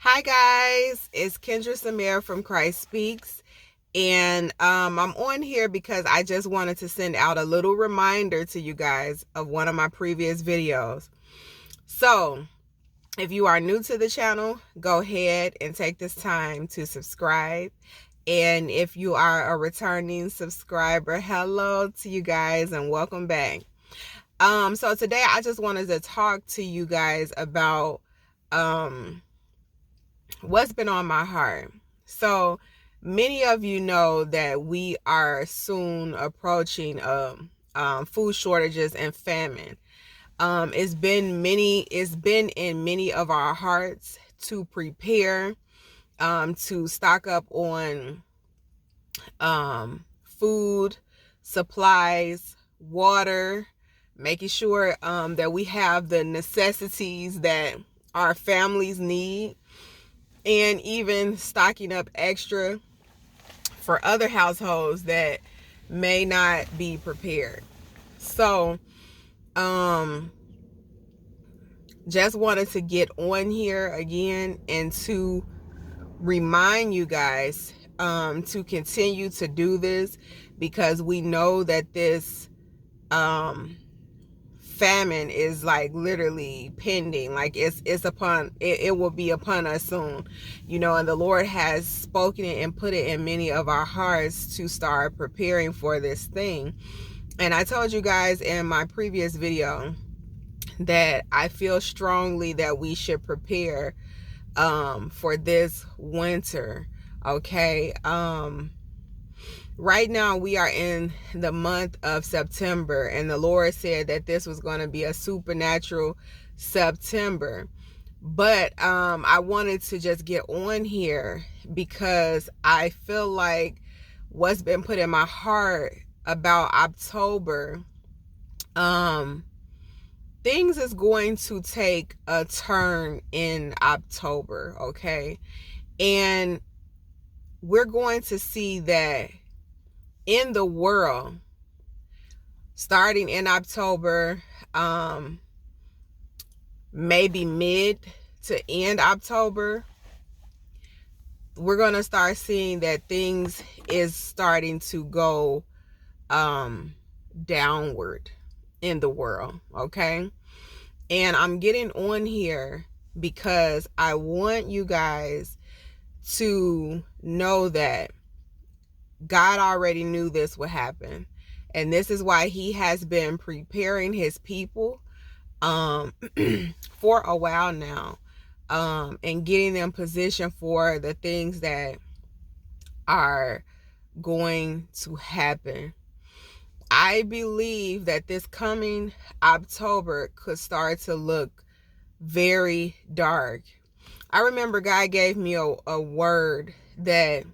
Hi guys, it's Kendra Samir from Christ Speaks, and I'm on here because I just wanted to send out a little reminder to you guys of one of my previous videos. So if you are new to the channel, go ahead and take this time to subscribe. And if you are a returning subscriber, hello to you guys and welcome back. So today I just wanted to talk to you guys about what's been on my heart. So many of you know that we are soon approaching food shortages and famine. It's been in many of our hearts to prepare, to stock up on food, supplies, water, making sure that we have the necessities that our families need, and even stocking up extra for other households that may not be prepared. So, just wanted to get on here again and to remind you guys to continue to do this, because we know that this famine is like literally pending. Like it's upon it will be upon us soon, and the Lord has spoken it and put it in many of our hearts to start preparing for this thing. And I told you guys in my previous video that I feel strongly that we should prepare for this winter. Okay. Right now we are in the month of September, and the Lord said that this was going to be a supernatural September. But I wanted to just get on here because I feel like what's been put in my heart about October, things is going to take a turn in October, okay? And we're going to see that in the world, starting in October, maybe mid to end October, we're going to start seeing that things is starting to go downward in the world, okay? And I'm getting on here because I want you guys to know that God already knew this would happen. And this is why he has been preparing his people for a while now, and getting them positioned for the things that are going to happen. I believe that this coming October could start to look very dark. I remember God gave me a word that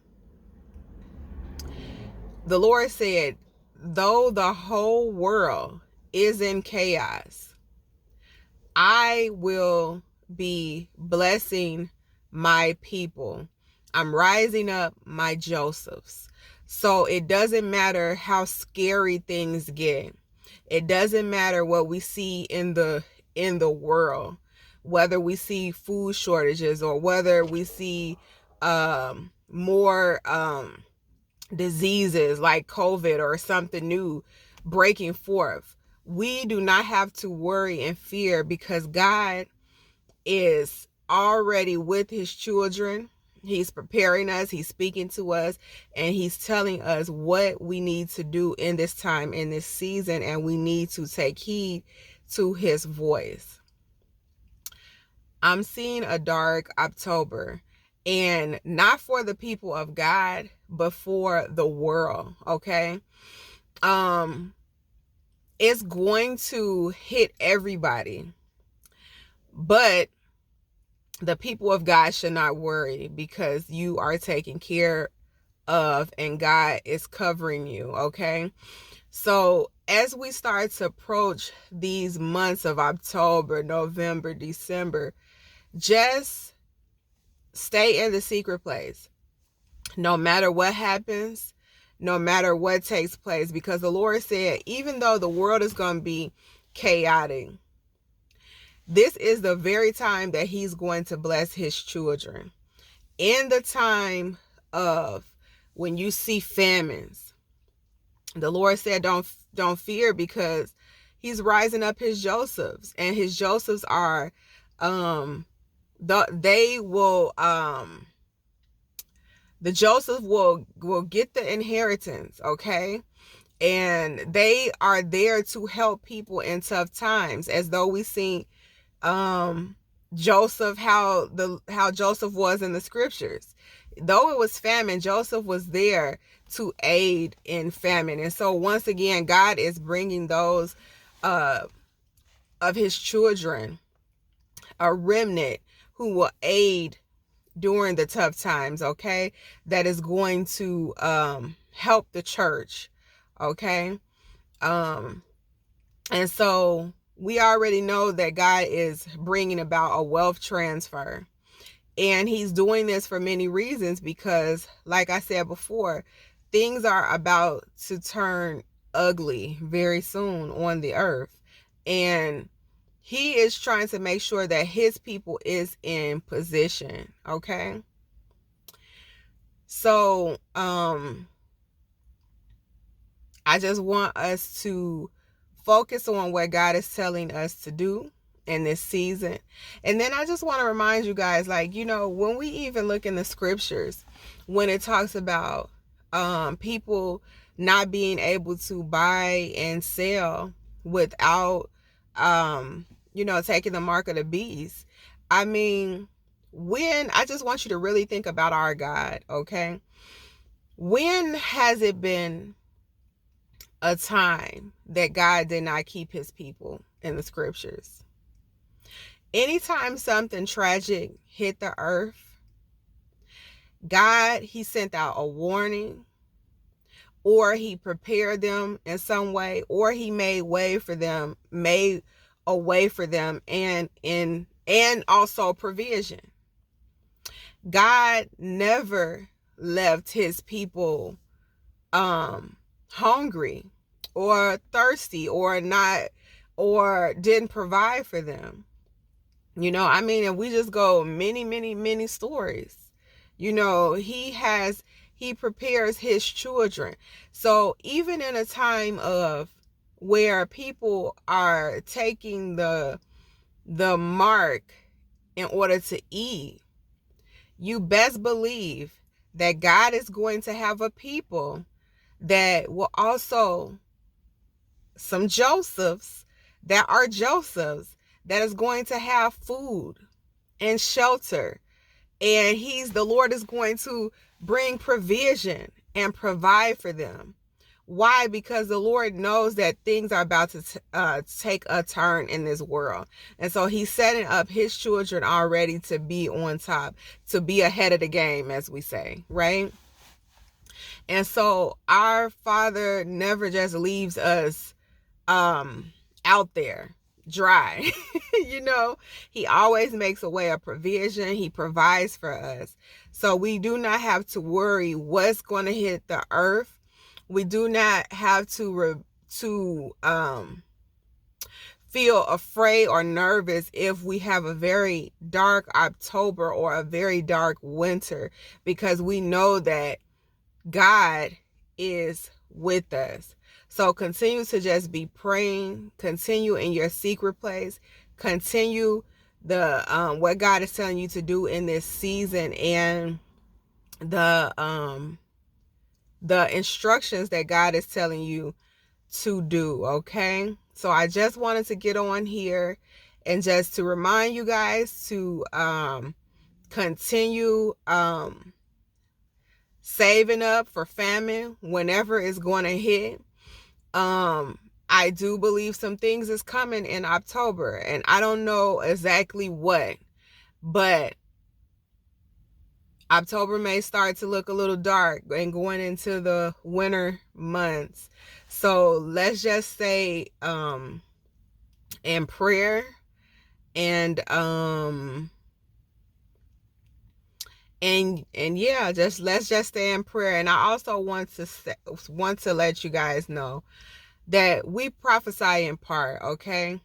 the Lord said, though the whole world is in chaos, I will be blessing my people. I'm rising up my Josephs. So it doesn't matter how scary things get. It doesn't matter what we see in the world, whether we see food shortages or whether we see more diseases like COVID or something new breaking forth. We do not have to worry and fear, because God is already with his children. He's preparing us, he's speaking to us, and he's telling us what we need to do in this time, in this season, and we need to take heed to his voice. I'm seeing a dark October, and not for the people of God, but for the world, okay? It's going to hit everybody, but the people of God should not worry, because you are taken care of and God is covering you, okay? So as we start to approach these months of October, November, December, just stay in the secret place. No matter what happens, no matter what takes place, because the Lord said, even though the world is going to be chaotic, This is the very time that he's going to bless his children. In the time of when you see famines, the Lord said, don't fear, because he's rising up his Josephs, and his Josephs are, they will, the Joseph will get the inheritance, okay? And they are there to help people in tough times, as though we see Joseph, how Joseph was in the scriptures. Though it was famine, Joseph was there to aid in famine. And so once again, God is bringing those of his children, a remnant who will aid during the tough times, okay? That is going to help the church, okay? And so we already know that God is bringing about a wealth transfer. And he's doing this for many reasons, because, like I said before, things are about to turn ugly very soon on the earth. And he is trying to make sure that his people is in position, okay? So, I just want us to focus on what God is telling us to do in this season. And then I just want to remind you guys, like, you know, when we even look in the scriptures, when it talks about people not being able to buy and sell without you know, taking the mark of the beast. I mean, I just want you to really think about our God, okay? When has it been a time that God did not keep his people in the scriptures? Anytime something tragic hit the earth, God, he sent out a warning, or he prepared them in some way, or he made a way for them, and also provision. God never left his people hungry or thirsty or didn't provide for them. You know, I mean, if we just go many stories, you know, he prepares his children. So even in a time of where people are taking the mark in order to eat, you best believe that God is going to have a people that will also, some Josephs that are Josephs, that is going to have food and shelter. And the Lord is going to bring provision and provide for them. Why? Because the Lord knows that things are about to take a turn in this world. And so he's setting up his children already to be on top, to be ahead of the game, as we say, right? And so our Father never just leaves us out there dry. You know, he always makes a way of provision. He provides for us. So we do not have to worry what's going to hit the earth. We do not have to feel afraid or nervous if we have a very dark October or a very dark winter, because we know that God is with us. So continue to just be praying, continue in your secret place, continue what God is telling you to do in this season, and the instructions that God is telling you to do, okay? So I just wanted to get on here and just to remind you guys to continue saving up for famine whenever it's going to hit. I do believe some things is coming in October, and I don't know exactly what, but October may start to look a little dark and going into the winter months. So let's just stay in prayer, and yeah, let's just stay in prayer. And I also want to let you guys know that we prophesy in part, okay?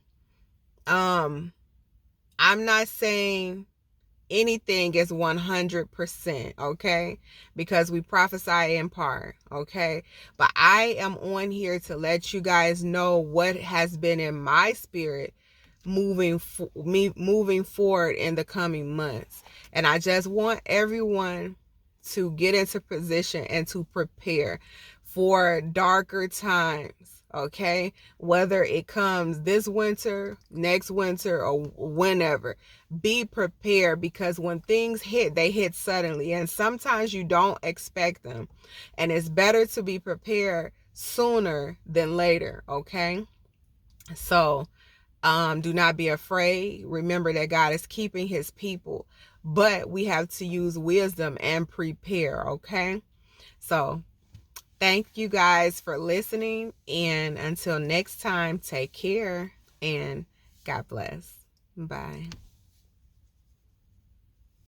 I'm not saying anything is 100%, okay? Because we prophesy in part, okay? But I am on here to let you guys know what has been in my spirit moving forward in the coming months. And I just want everyone to get into position and to prepare for darker times, okay? Whether it comes this winter, next winter, or whenever, be prepared, because when things hit, they hit suddenly, and sometimes you don't expect them, and it's better to be prepared sooner than later, okay? So do not be afraid. Remember that God is keeping his people, but we have to use wisdom and prepare, okay? So thank you guys for listening, and until next time, take care and God bless. Bye.